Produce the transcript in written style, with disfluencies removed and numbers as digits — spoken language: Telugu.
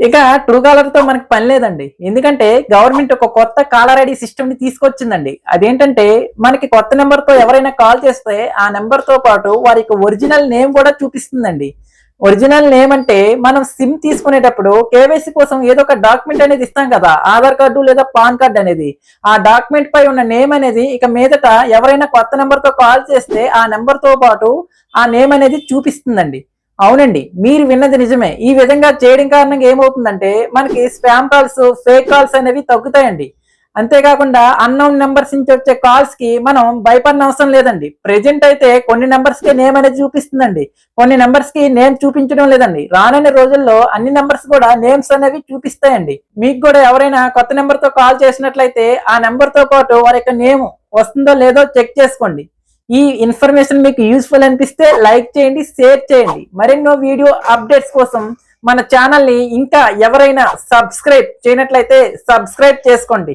ఇక ట్రూ కాలర్ తో మనకి పని లేదండి. ఎందుకంటే గవర్నమెంట్ ఒక కొత్త కాలర్ ఐడి సిస్టమ్ ని తీసుకొచ్చిందండి. అదేంటంటే మనకి కొత్త నెంబర్ తో ఎవరైనా కాల్ చేస్తే ఆ నెంబర్ తో పాటు వారి యొక్క ఒరిజినల్ నేమ్ కూడా చూపిస్తుందండి. ఒరిజినల్ నేమ్ అంటే మనం సిమ్ తీసుకునేటప్పుడు కేవైసీ కోసం ఏదో ఒక డాక్యుమెంట్ అనేది ఇస్తాం కదా, ఆధార్ కార్డు లేదా పాన్ కార్డు అనేది. ఆ డాక్యుమెంట్ పై ఉన్న నేమ్ అనేది ఇక మీదట ఎవరైనా కొత్త నెంబర్ తో కాల్ చేస్తే ఆ నెంబర్ తో పాటు ఆ నేమ్ అనేది చూపిస్తుందండి. అవునండి, మీరు విన్నది నిజమే. ఈ విధంగా చేయడం కారణంగా ఏమవుతుందంటే మనకి స్పామ్ కాల్స్, ఫేక్ కాల్స్ అనేవి తగ్గుతాయండి. అంతేకాకుండా అన్నోన్ నెంబర్స్ నుంచి వచ్చే కాల్స్ కి మనం భయపడిన అవసరం లేదండి. ప్రెజెంట్ అయితే కొన్ని నెంబర్స్ కి నేమ్ అనేది చూపిస్తుందండి, కొన్ని నెంబర్స్ కి నేమ్ చూపించడం లేదండి. రానున్న రోజుల్లో అన్ని నెంబర్స్ కూడా నేమ్స్ అనేవి చూపిస్తాయండి. మీకు కూడా ఎవరైనా కొత్త నెంబర్ తో కాల్ చేసినట్లయితే ఆ నెంబర్ తో పాటు వారి యొక్క నేమ్ వస్తుందో లేదో చెక్ చేసుకోండి. ఈ ఇన్ఫర్మేషన్ మీకు యూస్ఫుల్ అనిపిస్తే లైక్ చేయండి, షేర్ చేయండి. మరెన్నో వీడియో అప్డేట్స్ కోసం మన ఛానల్ ని ఇంకా ఎవరైనా సబ్స్క్రైబ్ చేయనట్లయితే సబ్స్క్రైబ్ చేసుకోండి.